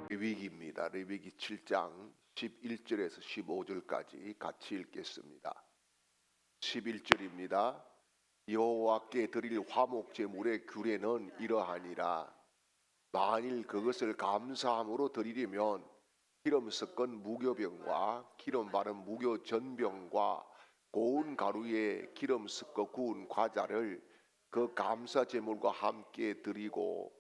레위기입니다. 레위기 7장 11절에서 15절까지 같이 읽겠습니다. 11절입니다. 여호와께 드릴 화목 제물의 규례는 이러하니라. 만일 그것을 감사함으로 드리려면 기름 섞은 무교병과 기름 바른 무교 전병과 고운 가루에 기름 섞어 구운 과자를 그 감사 제물과 함께 드리고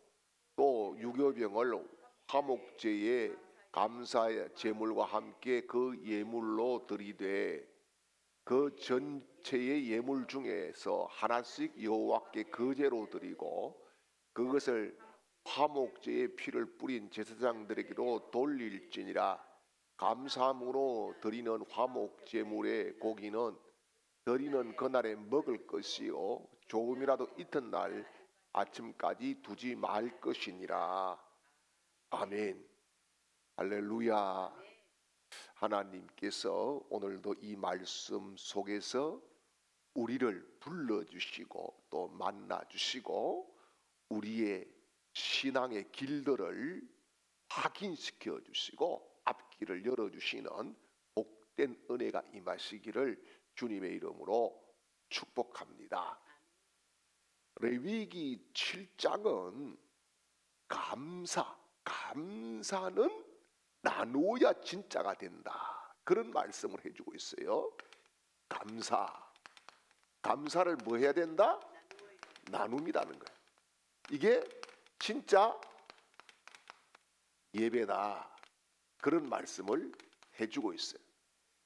또 유교병을 화목제의 감사 제물과 함께 그 예물로 드리되 그 전체의 예물 중에서 하나씩 여호와께 거제로 드리고 그것을 화목제의 피를 뿌린 제사장들에게로 돌릴지니라. 감사함으로 드리는 화목제물의 고기는 드리는 그날에 먹을 것이요 조금이라도 이튿날 아침까지 두지 말 것이니라. 아멘. 할렐루야. 하나님께서 오늘도 이 말씀 속에서 우리를 불러주시고 또 만나주시고 우리의 신앙의 길들을 확인시켜 주시고 앞길을 열어주시는 복된 은혜가 임하시기를 주님의 이름으로 축복합니다. 레위기 7장은 감사는 나누어야 진짜가 된다. 그런 말씀을 해주고 있어요. 감사를 뭐 해야 된다? 나눔이라는 거예요. 이게 진짜 예배다. 그런 말씀을 해주고 있어요.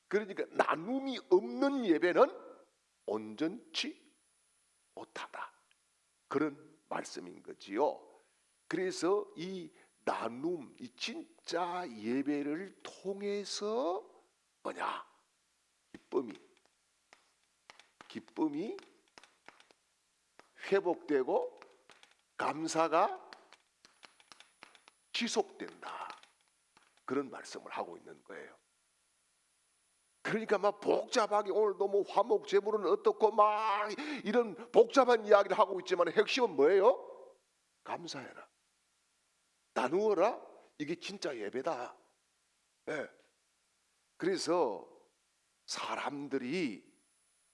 그러니까 나눔이 없는 예배는 온전치 못하다. 그런 말씀인 거지요. 그래서 이 나눔, 이 진짜 예배를 통해서 뭐냐? 기쁨이 회복되고 감사가 지속된다. 그런 말씀을 하고 있는 거예요. 그러니까 막 복잡하게 오늘도 뭐 화목 제물은 어떻고 막 이런 복잡한 이야기를 하고 있지만 핵심은 뭐예요? 감사해라. 나누어라. 이게 진짜 예배다. 네. 그래서 사람들이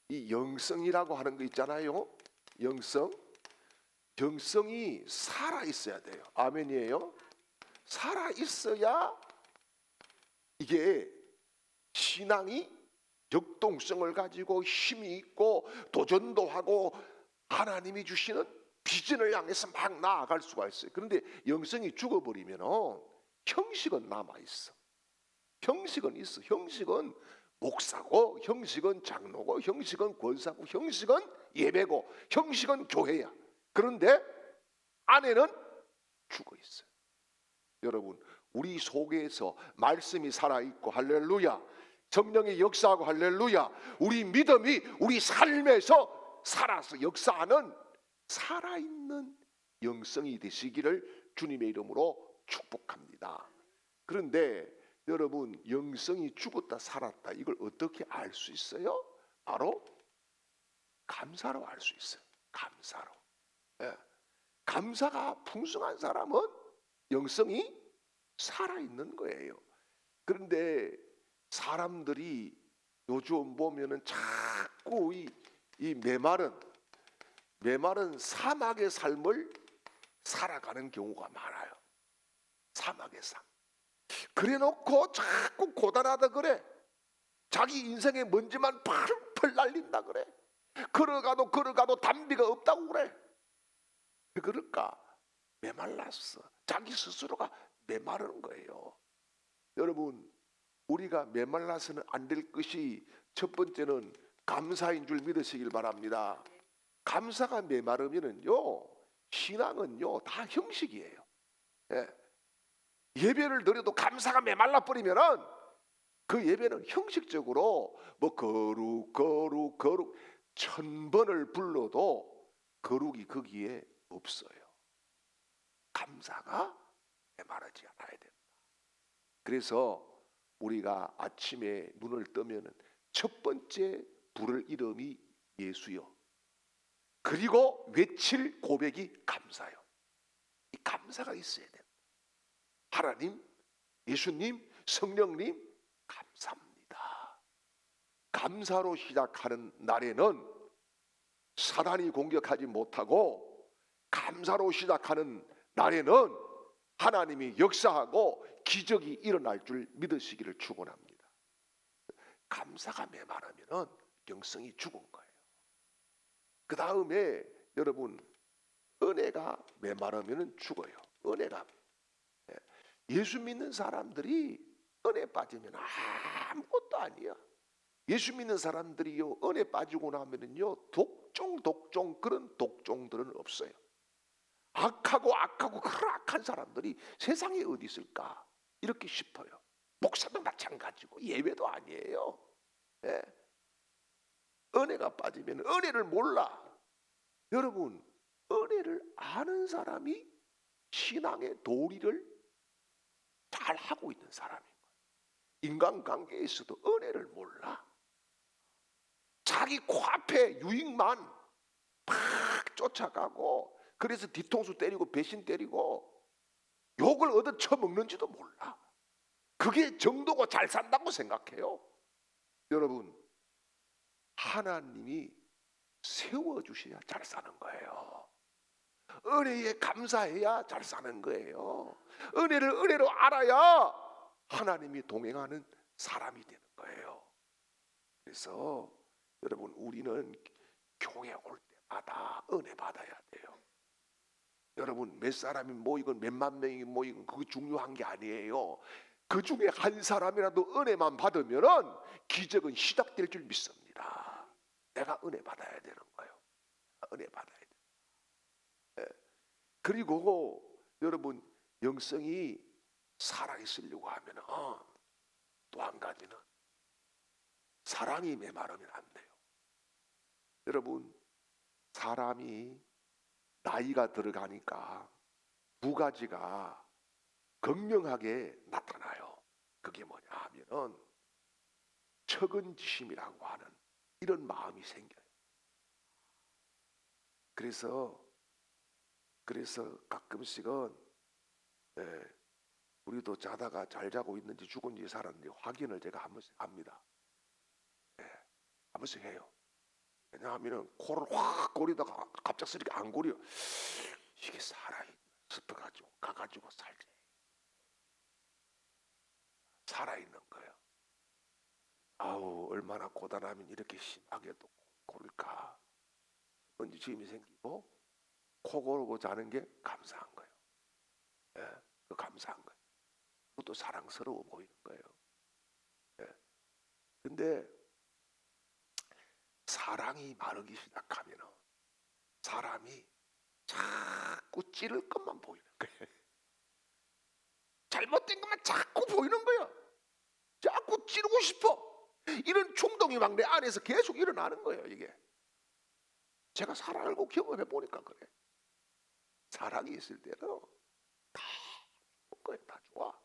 이 영성이라고 하는 거 있잖아요. 영성이 살아 있어야 돼요. 아멘이에요. 살아 있어야 이게 신앙이 역동성을 가지고 힘이 있고 도전도 하고 하나님이 주시는 비전을 향해서 막 나아갈 수가 있어요. 그런데 영성이 죽어버리면 형식은 남아있어. 형식은 있어. 형식은 목사고 형식은 장로고 형식은 권사고 형식은 예배고 형식은 교회야. 그런데 안에는 죽어있어요. 여러분, 우리 속에서 말씀이 살아있고 할렐루야, 성령의 역사하고 할렐루야, 우리 믿음이 우리 삶에서 살아서 역사하는 살아있는 영성이 되시기를 주님의 이름으로 축복합니다. 그런데 여러분, 영성이 죽었다 살았다 이걸 어떻게 알 수 있어요? 바로 감사로 알 수 있어요. 감사로. 감사가 풍성한 사람은 영성이 살아있는 거예요. 그런데 사람들이 요즘 보면은 자꾸 이 메마른 사막의 삶을 살아가는 경우가 많아요. 사막의 삶. 그래놓고 자꾸 고단하다 그래. 자기 인생의 먼지만 펄펄 날린다 그래. 걸어가도 담비가 없다고 그래. 왜 그럴까? 메말랐어. 자기 스스로가 메마르는 거예요. 여러분, 우리가 메말라서는 안 될 것이 첫 번째는 감사인 줄 믿으시길 바랍니다. 감사가 메마르면은요, 신앙은요 다 형식이에요. 예배를 드려도 감사가 메말라 버리면은 그 예배는 형식적으로 뭐 거룩 1000번을 불러도 거룩이 거기에 없어요. 감사가 메마르지 않아야 된다. 그래서 우리가 아침에 눈을 뜨면은 첫 번째 부를 이름이 예수요. 그리고 외칠 고백이 감사요. 이 감사가 있어야 된다. 하나님, 예수님, 성령님 감사합니다. 감사로 시작하는 날에는 사단이 공격하지 못하고, 감사로 시작하는 날에는 하나님이 역사하고 기적이 일어날 줄 믿으시기를 축원합니다. 감사가 메마르면 영성이 죽은 거예요. 그 다음에 여러분, 은혜가 메마르면 죽어요. 은혜가, 예수 믿는 사람들이 은혜 빠지면 아무것도 아니야. 예수 믿는 사람들이요, 은혜 빠지고 나면은요, 독종 그런 독종들은 없어요. 악하고 그런 악한 사람들이 세상에 어디 있을까 이렇게 싶어요. 목사도 마찬가지고 예외도 아니에요. 예. 은혜가 빠지면 은혜를 몰라. 여러분, 은혜를 아는 사람이 신앙의 도리를 잘 하고 있는 사람인 거예요. 인간관계에서도 은혜를 몰라. 자기 코앞에 유익만 팍 쫓아가고, 그래서 뒤통수 때리고 배신 때리고 욕을 얻어 처먹는지도 몰라. 그게 정도가 잘 산다고 생각해요. 여러분, 하나님이 세워주셔야 잘 사는 거예요. 은혜에 감사해야 잘 사는 거예요. 은혜를 은혜로 알아야 하나님이 동행하는 사람이 되는 거예요. 그래서 여러분, 우리는 교회 올 때마다 은혜 받아야 돼요. 여러분, 몇 사람이 모이건 몇만 명이 모이건 그거 중요한 게 아니에요. 그 중에 한 사람이라도 은혜만 받으면은 기적은 시작될 줄 믿습니다. 내가 은혜 받아야 되는 거예요. 은혜 받아야 돼요. 네. 그리고 여러분, 영성이 살아있으려고 하면은 또 한 가지는 사랑이 메마르면 안 돼요. 여러분, 사람이 나이가 들어가니까 두 가지가 극명하게 나타나요. 그게 뭐냐 하면은 측은지심이라고 하는 이런 마음이 생겨요. 그래서 가끔씩은 우리도 자다가 잘 자고 있는지 죽은지 살았는지 확인을 제가 한 번씩 합니다. 한 번씩 해요. 왜냐하면 코를 확 고리다가 갑작스럽게 안 고려. 이게 살아있어가지고 가가지고 살지. 살아있는 거예요. 아우, 얼마나 고단하면 이렇게 심하게 또 고를까. 먼지짐이 생기고 코 고르고 자는 게 감사한 거예요. 그 감사한 거예요. 그것도 사랑스러워 보이는 거예요. 근데 사랑이 마르기 시작하면 사람이 자꾸 찌를 것만 보이는 거예요. 잘못된 것만 자꾸 보이는 거예요. 자꾸 찌르고 싶어. 이런 충동이 막 내 안에서 계속 일어나는 거예요. 이게 제가 사랑을 꼭 경험해 보니까 그래. 사랑이 있을 때는 다 좋은 거예요. 다 좋아.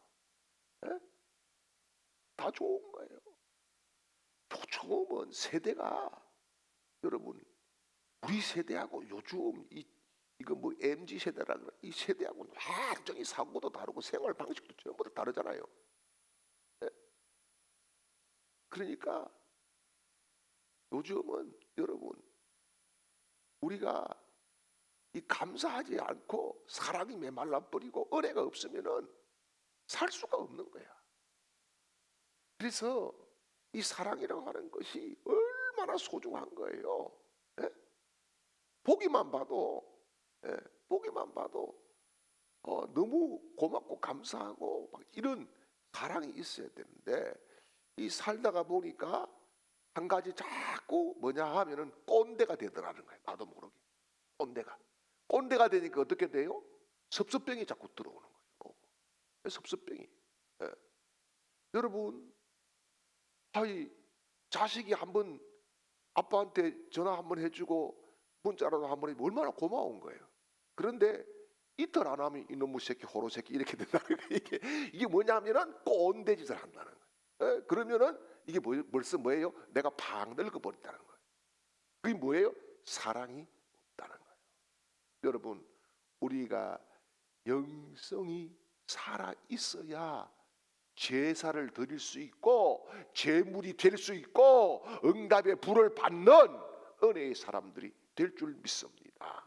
다 좋은 거예요. 요즘은 세대가, 여러분, 우리 세대하고 요즘 이거 뭐 MZ 세대라 그래. 이 세대하고 완전히 사고도 다르고 생활 방식도 전부 다 다르잖아요. 그러니까 요즘은 여러분, 우리가 이 감사하지 않고 사랑이 메말라 버리고 은혜가 없으면은 살 수가 없는 거야. 그래서 이 사랑이라고 하는 것이 얼마나 소중한 거예요. 보기만 봐도 너무 고맙고 감사하고 막 이런 사랑이 있어야 되는데, 이 살다가 보니까 한 가지 자꾸 뭐냐 하면은 꼰대가 되더라는 거예요. 나도 모르게 꼰대가 되니까 어떻게 돼요? 섭섭병이 자꾸 들어오는 거예요. 섭섭병이. 여러분, 자식이 한번 아빠한테 전화 한번 해주고 문자라도 한번 해주면 얼마나 고마운 거예요. 그런데 이틀 안 하면 이놈의 새끼 호로 새끼 이렇게 된다는 거예요. 이게 뭐냐면은 꼰대 짓을 한다는 거예요. 그러면은 이게 벌써 뭐예요? 내가 팍 늙어버린다는 거예요. 그게 뭐예요? 사랑이 없다는 거예요. 여러분, 우리가 영성이 살아 있어야 제사를 드릴 수 있고 제물이 될 수 있고 응답의 불을 받는 은혜의 사람들이 될 줄 믿습니다.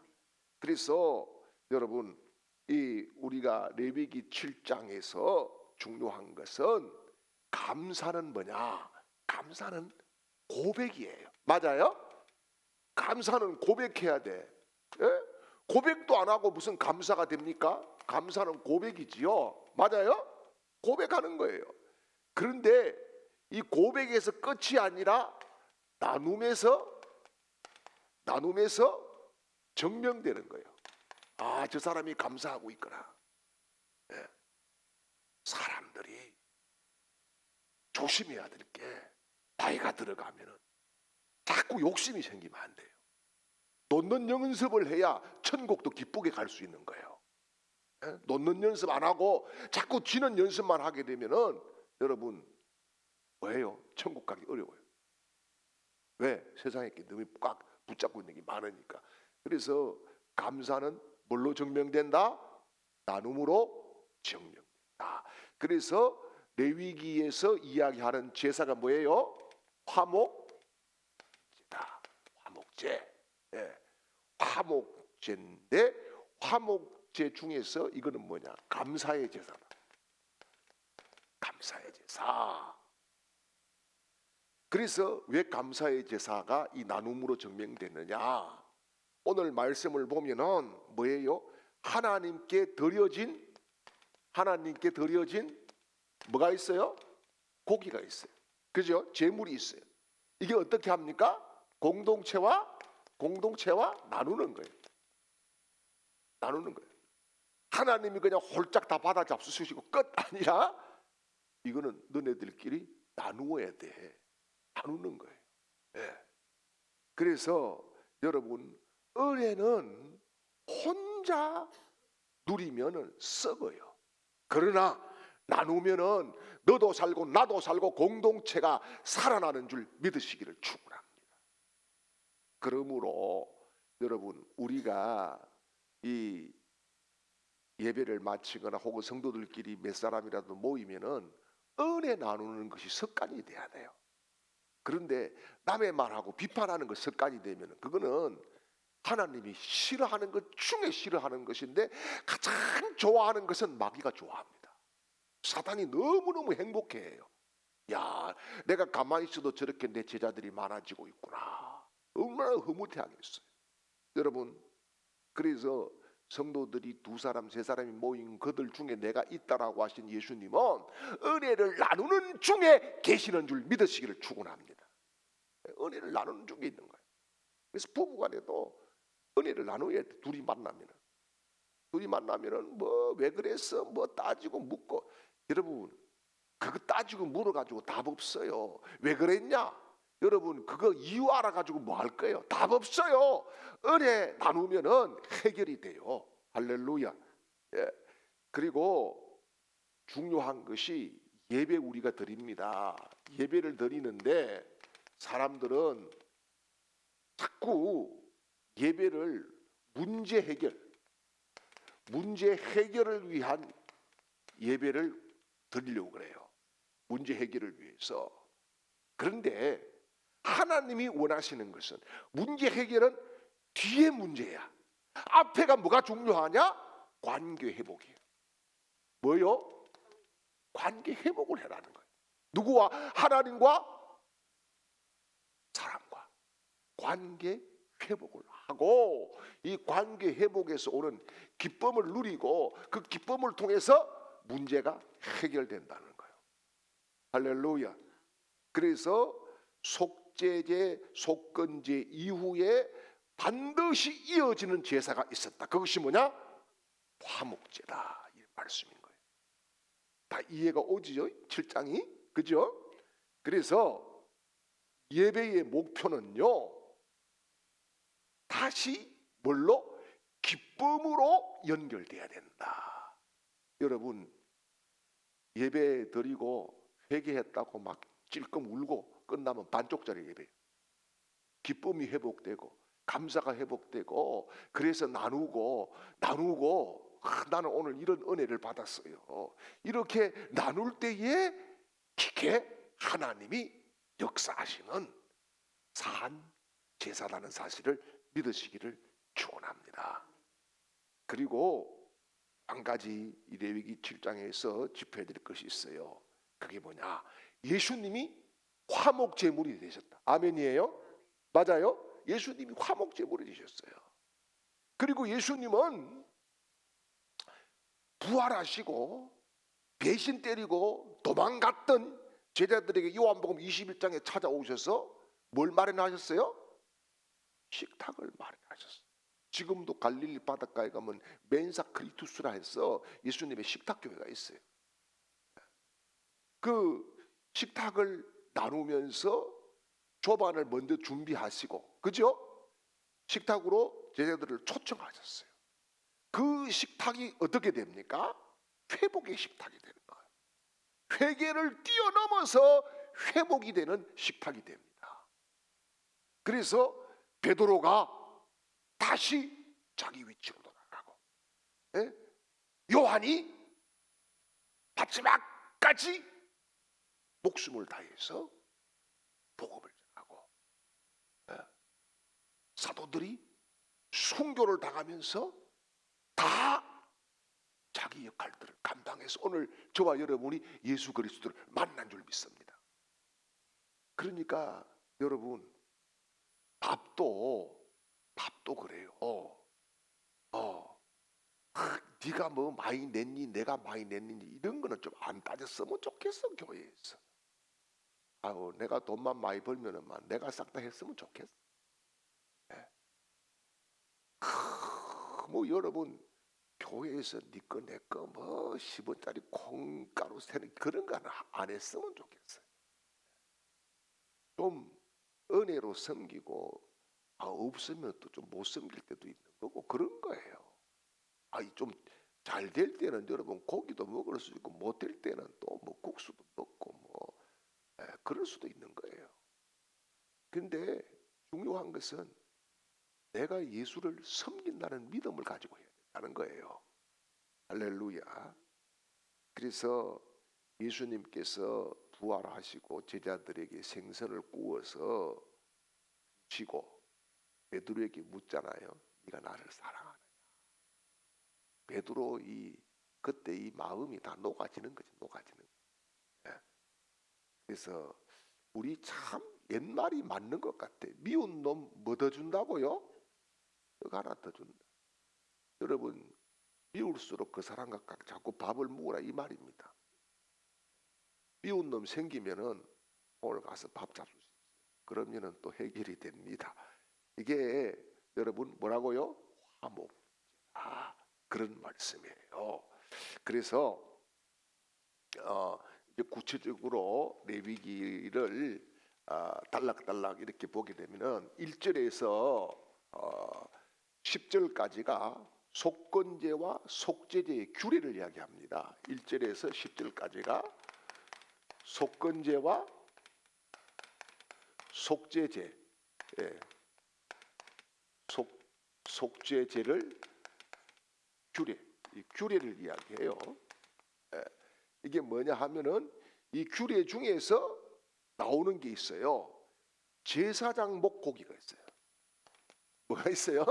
그래서 여러분, 이 우리가 레위기 7장에서 중요한 것은 감사는 뭐냐? 감사는 고백이에요. 맞아요? 감사는 고백해야 돼. 예? 고백도 안 하고 무슨 감사가 됩니까? 감사는 고백이지요. 맞아요? 고백하는 거예요. 그런데 이 고백에서 끝이 아니라 나눔에서 증명되는 거예요. 아, 저 사람이 감사하고 있구나. 예. 사람들이 조심해야 될 게, 나이가 들어가면 자꾸 욕심이 생기면 안 돼요. 놓는 연습을 해야 천국도 기쁘게 갈 수 있는 거예요. 예? 놓는 연습 안 하고 자꾸 쥐는 연습만 하게 되면은 여러분 뭐예요? 천국 가기 어려워요. 왜? 세상에 너무 꽉 붙잡고 있는 게 많으니까. 그래서 감사는 뭘로 증명된다? 나눔으로 증명된다. 그래서 레위기에서 이야기하는 제사가 뭐예요? 화목제다. 화목제. 예. 화목제인데 화목제 중에서 이거는 뭐냐? 감사의 제사다. 감사의 제사. 그래서 왜 감사의 제사가 이 나눔으로 증명되느냐? 오늘 말씀을 보면은 뭐예요? 하나님께 드려진 뭐가 있어요? 고기가 있어요. 그죠? 제물이 있어요. 이게 어떻게 합니까? 공동체와 나누는 거예요. 나누는 거예요. 하나님이 그냥 홀짝 다 받아 잡수시고 끝 아니라 이거는 너네들끼리 나누어야 돼. 나누는 거예요. 예. 그래서 여러분, 은혜는 혼자 누리면은 썩어요. 그러나 나누면은 너도 살고 나도 살고 공동체가 살아나는 줄 믿으시기를 축원합니다. 그러므로 여러분, 우리가 이 예배를 마치거나 혹은 성도들끼리 몇 사람이라도 모이면은 은혜 나누는 것이 습관이 돼야 돼요. 그런데 남의 말하고 비판하는 것 습관이 되면 그거는 하나님이 싫어하는 것 중에 싫어하는 것인데 가장 좋아하는 것은 마귀가 좋아합니다. 사단이 너무너무 행복해해요. 야, 내가 가만히 있어도 저렇게 내 제자들이 많아지고 있구나. 얼마나 흐뭇해하겠어요. 여러분, 그래서 성도들이 2사람 3사람이 모인 그들 중에 내가 있다라고 하신 예수님은 은혜를 나누는 중에 계시는 줄 믿으시기를 축원합니다. 은혜를 나누는 중에 있는 거예요. 그래서 부부간에도 은혜를 나누어야 돼. 둘이 만나면은 뭐 왜 그랬어? 뭐 따지고 묻고. 여러분, 그거 따지고 물어가지고 답 없어요. 왜 그랬냐? 여러분, 그거 이유 알아가지고 뭐 할 거예요? 답 없어요. 은혜 나누면은 해결이 돼요. 할렐루야. 예. 그리고 중요한 것이 예배 우리가 드립니다. 예배를 드리는데 사람들은 자꾸 예배를 문제 해결을 위한 예배를 드리려고 그래요. 문제 해결을 위해서. 그런데 하나님이 원하시는 것은 문제 해결은 뒤에 문제야. 앞에가 뭐가 중요하냐? 관계 회복이에요. 뭐요? 관계 회복을 해라는 거예요. 누구와? 하나님과 사람과 관계 회복을 하고 이 관계 회복에서 오는 기쁨을 누리고 그 기쁨을 통해서 문제가 해결된다는 거예요. 할렐루야. 그래서 속죄제, 속건제 이후에 반드시 이어지는 제사가 있었다. 그것이 뭐냐? 화목제다. 이 말씀인 거예요. 다 이해가 오지요? 7장이. 그죠? 그래서 예배의 목표는요, 다시 뭘로? 기쁨으로 연결돼야 된다. 여러분, 예배 드리고 회개했다고 막 찔끔 울고 끝나면 반쪽짜리 예배. 기쁨이 회복되고 감사가 회복되고 그래서 나누고 나는 오늘 이런 은혜를 받았어요. 이렇게 나눌 때에 이게 하나님이 역사하시는 산 제사라는 사실을 믿으시기를 축원합니다. 그리고 한 가지 이 레위기 7장에서 짚어야 될 것이 있어요. 그게 뭐냐? 예수님이 화목 제물이 되셨다. 아멘이에요? 맞아요? 예수님이 화목 제물이 되셨어요. 그리고 예수님은 부활하시고 배신 때리고 도망갔던 제자들에게 요한복음 21장에 찾아오셔서 뭘 마련하셨어요? 식탁을 마련하셨어요. 지금도 갈릴리 바닷가에 가면 멘사 크리투스라 해서 예수님의 식탁 교회가 있어요. 그 식탁을 나누면서 조반을 먼저 준비하시고, 그죠? 식탁으로 제자들을 초청하셨어요. 그 식탁이 어떻게 됩니까? 회복의 식탁이 되는 거예요. 회개를 뛰어넘어서 회복이 되는 식탁이 됩니다. 그래서 베드로가 다시 자기 위치로 돌아가고, 요한이 마지막까지 목숨을 다해서 복음을 전하고, 사도들이 순교를 당하면서 다 자기 역할들을 감당해서 오늘 저와 여러분이 예수 그리스도를 만난 줄 믿습니다. 그러니까 여러분, 밥도 그래요. 네가 뭐 많이 냈니 내가 많이 냈니 이런 거는 좀 안 따졌으면 좋겠어. 교회에서 내가 돈만 많이 벌면은 내가 싹 다 했으면 좋겠어. 뭐 여러분, 교회에서 네 거 내 거 뭐 10원짜리 콩가루 세는 그런 거 안 했으면 좋겠어요. 좀 은혜로 섬기고 없으면 또 좀 못 섬길 때도 있는 거고 그런 거예요. 좀 잘 될 때는 여러분 고기도 먹을 수 있고 못 될 때는 또 뭐 국수도 먹고 뭐 그럴 수도 있는 거예요. 근데 중요한 것은 내가 예수를 섬긴다는 믿음을 가지고 해야 된다는 거예요. 할렐루야. 그래서 예수님께서 부활하시고 제자들에게 생선을 구워서 주시고 베드로에게 묻잖아요. 네가 나를 사랑하느냐. 베드로 그때 이 마음이 다 녹아지는 거지, 녹아지는 거지. 그래서 우리 참 옛말이 맞는 것 같아. 미운 놈 뭐 더 준다고요? 떡 하나 더 준다. 여러분, 미울수록 그 사람과 자꾸 밥을 먹으라 이 말입니다. 미운 놈 생기면은 오늘 가서 밥 잡수십시오. 그러면은 또 해결이 됩니다. 이게 여러분 뭐라고요? 화목. 그런 말씀이에요. 그래서 이제 구체적으로 레위기를 달락달락 이렇게 보게 되면은 1절에서 10절까지가 속건제와 속죄제의 규례를 이야기합니다. 1절에서 10절까지가 속건제와 속죄제, 속죄제를 이 규례를 이야기해요. 이게 뭐냐 하면은 이 규례 중에서 나오는 게 있어요. 제사장 목고기가 있어요. 뭐가 있어요?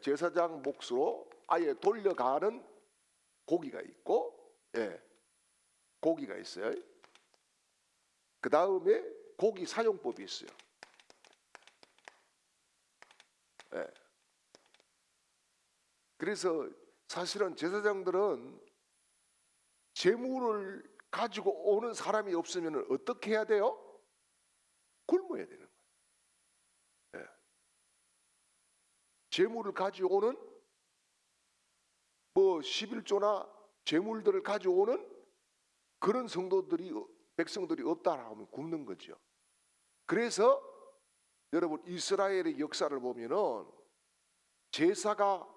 제사장 몫으로 아예 돌려가는 고기가 있고, 고기가 있어요. 그 다음에 고기 사용법이 있어요. 그래서 사실은 제사장들은 재물을 가지고 오는 사람이 없으면 어떻게 해야 돼요? 굶어야 되는 거예요. 재물을 가져오는 뭐 11조나 재물들을 가져오는 그런 백성들이 없다라 하면 굶는 거죠. 그래서 여러분 이스라엘의 역사를 보면은 제사가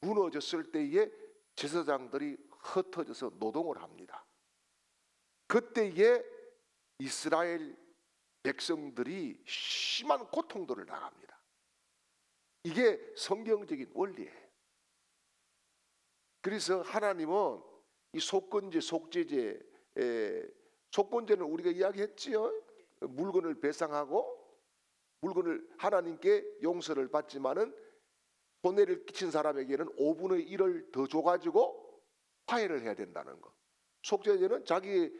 무너졌을 때에 제사장들이 흩어져서 노동을 합니다. 그때에 이스라엘 백성들이 심한 고통들을 당합니다. 이게 성경적인 원리예요. 그래서 하나님은 이 속건제, 속죄제, 속건제는 우리가 이야기했지요. 물건을 배상하고 물건을 하나님께 용서를 받지만은 손해를 끼친 사람에게는 5분의 1을 더 줘가지고 화해를 해야 된다는 거. 속죄제는 자기의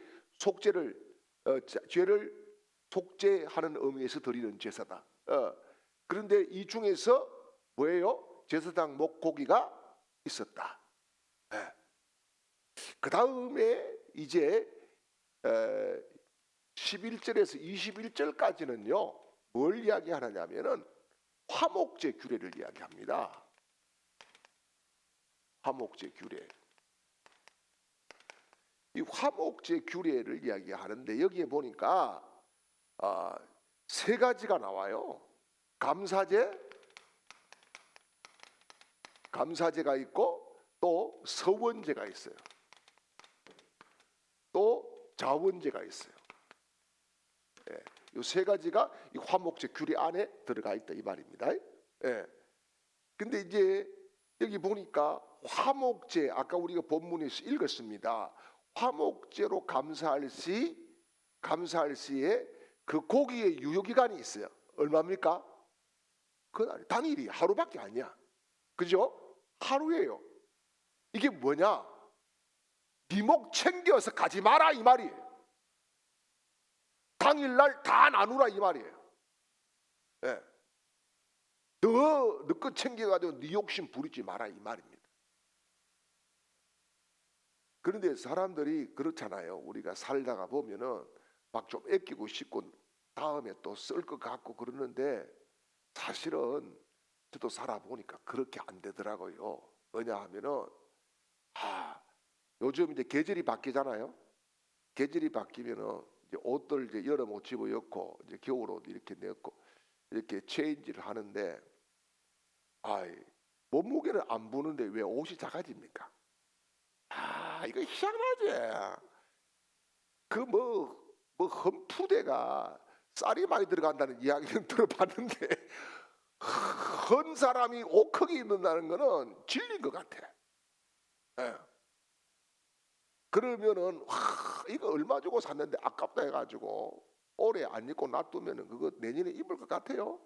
죄를 속죄하는 의미에서 드리는 제사다. 그런데 이 중에서 뭐예요? 제사장 목고기가 있었다. 그 다음에 이제 11절에서 21절까지는요 뭘 이야기하느냐면은 화목제 규례를 이야기합니다. 화목제 규례. 이 화목제 규례를 이야기하는데 여기에 보니까 세 가지가 나와요. 감사제가 있고 또 서원제가 있어요. 또 자원제가 있어요. 이 세 가지가 이 화목제 규례 안에 들어가 있다 이 말입니다. 근데 이제 여기 보니까 화목제 아까 우리가 본문에서 읽었습니다. 화목제로 감사할 시에 그 고기의 유효기간이 있어요. 얼마입니까? 그건 당일이 하루밖에 아니야. 그죠? 하루예요. 이게 뭐냐? 네 목 챙겨서 가지 마라 이 말이에요. 당일날 다 나누라 이 말이에요. 너 것 챙겨가지고 네 욕심 부리지 마라 이 말입니다. 그런데 사람들이 그렇잖아요. 우리가 살다가 보면은 막 좀 아끼고 싶고 다음에 또 쓸 것 같고 그러는데 사실은 저도 살아보니까 그렇게 안 되더라고요. 왜냐하면은 요즘 이제 계절이 바뀌잖아요. 계절이 바뀌면은 이제 옷들 이제 여름 옷 집어 입고 이제 겨울 옷 이렇게 넣고 이렇게 체인지를 하는데 몸무게는 안 부는데 왜 옷이 작아집니까? 이거 희한하지. 그 뭐 헌푸대가 쌀이 많이 들어간다는 이야기는 들어봤는데 헌 사람이 옷 크게 입는다는 거는 진리인 것 같아. 그러면은 이거 얼마 주고 샀는데 아깝다 해가지고 올해 안 입고 놔두면은 그거 내년에 입을 것 같아요?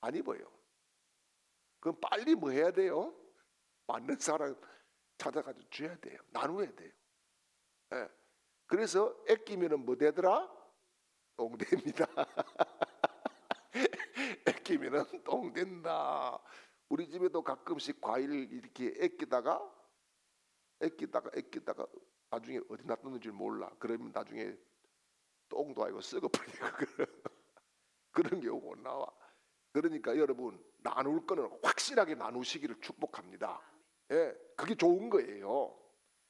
안 입어요. 그럼 빨리 뭐 해야 돼요? 맞는 사람 찾아가지고 줘야 돼요. 나눠야 돼요. 그래서 아끼면은 뭐 되더라? 똥됩니다. 아끼면은 똥된다. 우리 집에도 가끔씩 과일 이렇게 아끼다가 나중에 어디 놔뒀는지 몰라. 그러면 나중에 똥도 아니고 썩어버리고 그런 경우가 나와. 그러니까 여러분 나눌 거는 확실하게 나누시기를 축복합니다. 그게 좋은 거예요.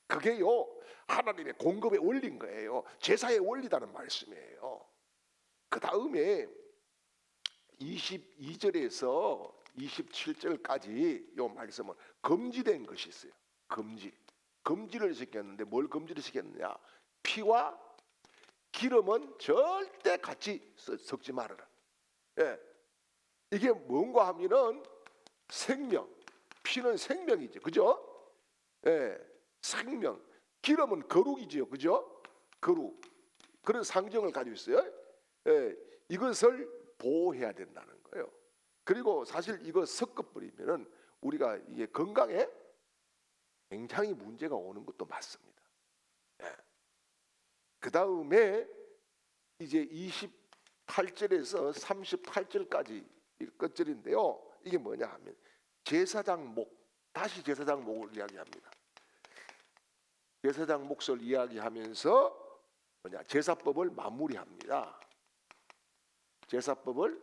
그게요 하나님의 공급의 원리인 거예요. 제사의 원리다는 말씀이에요. 그 다음에 22절에서 27절까지 이 말씀은 금지된 것이 있어요. 금지를 시켰는데 뭘 금지를 시켰느냐? 피와 기름은 절대 같이 섞지 말아라. 이게 뭔가 하면은 생명, 피는 생명이죠, 그죠? 생명, 기름은 거룩이지요, 그죠? 거룩, 그런 상징을 가지고 있어요. 이것을 보호해야 된다는 거예요. 그리고 사실 이거 섞어버리면은 우리가 이게 건강에 굉장히 문제가 오는 것도 맞습니다. 그 다음에 이제 28절에서 38절까지 끝절인데요. 이게 뭐냐 하면 제사장 목, 다시 제사장 목을 이야기합니다. 제사장 몫을 이야기하면서 뭐냐 제사법을 마무리합니다. 제사법을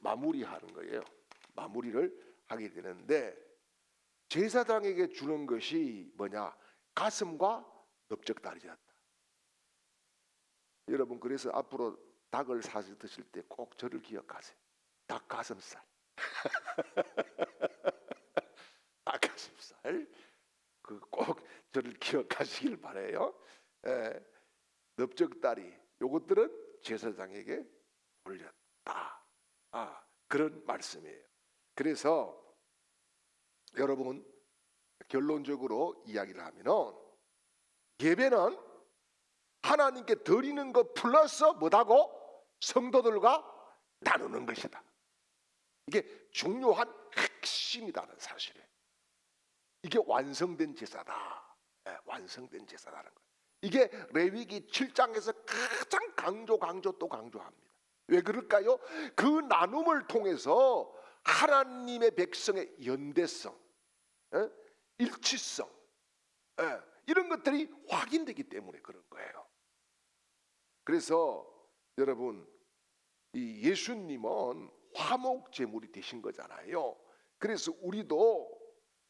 마무리하는 거예요. 마무리를 하게 되는데 제사장에게 주는 것이 뭐냐? 가슴과 넓적다리였다. 여러분 그래서 앞으로 닭을 사서 드실 때 꼭 저를 기억하세요. 닭 가슴살. 닭 가슴살. 그 꼭 저를 기억하시길 바라요. 넓적다리 요것들은 제사장에게 올렸다. 그런 말씀이에요. 그래서 여러분 결론적으로 이야기를 하면은 예배는 하나님께 드리는 것 플러스 뭐다고? 성도들과 나누는 것이다. 이게 중요한 핵심이다는 사실이에요. 이게 완성된 제사다. 완성된 제사라는 거예요. 이게 레위기 7장에서 가장 강조 또 강조합니다. 왜 그럴까요? 그 나눔을 통해서 하나님의 백성의 연대성, 일치성, 이런 것들이 확인되기 때문에 그런 거예요. 그래서 여러분, 이 예수님은 화목제물이 되신 거잖아요. 그래서 우리도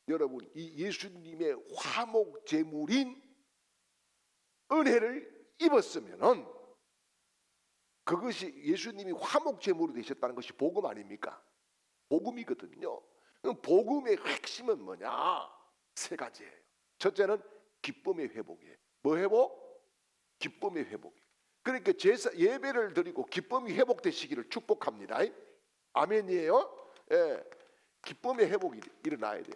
여러분 이 예수님의 화목제물인 은혜를 입었으면은 그것이 예수님이 화목제물이 되셨다는 것이 복음 아닙니까? 복음이거든요. 복음의 핵심은 뭐냐? 세 가지예요. 첫째는 기쁨의 회복이에요. 뭐 회복? 기쁨의 회복이에요. 그러니까 제사 예배를 드리고 기쁨이 회복되시기를 축복합니다. 아멘이에요. 기쁨의 회복이 일어나야 돼요.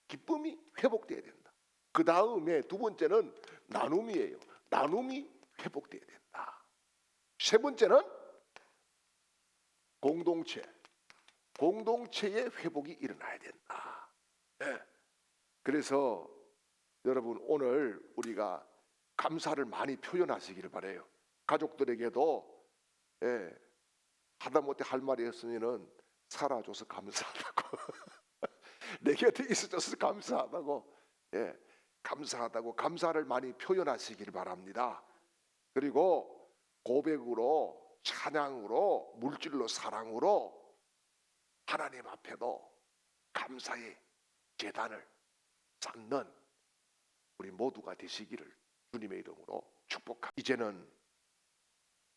기쁨이 회복돼야 된다. 그 다음에 두 번째는 나눔이에요. 나눔이 회복돼야 된다. 세 번째는 공동체의 회복이 일어나야 된다. 그래서 여러분 오늘 우리가 감사를 많이 표현하시기를 바라요. 가족들에게도 하다못해 할 말이 없으면은 살아줘서 감사하다고 내 곁에 있어줘서 감사하다고 감사하다고 감사를 많이 표현하시길 바랍니다. 그리고 고백으로 찬양으로 물질로 사랑으로 하나님 앞에도 감사의 제단을 쌓는 우리 모두가 되시기를 주님의 이름으로 축복합니다. 이제는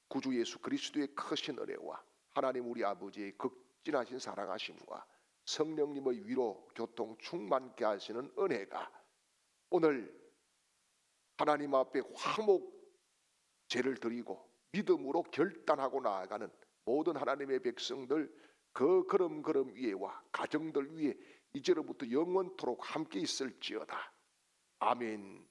구주 예수 그리스도의 크신 은혜와 하나님 우리 아버지의 극진하신 사랑하심과 성령님의 위로 교통 충만케 하시는 은혜가 오늘 하나님 앞에 화목제를 드리고 믿음으로 결단하고 나아가는 모든 하나님의 백성들 그 걸음 위에와 가정들 위에 이제로부터 영원토록 함께 있을지어다. 아멘.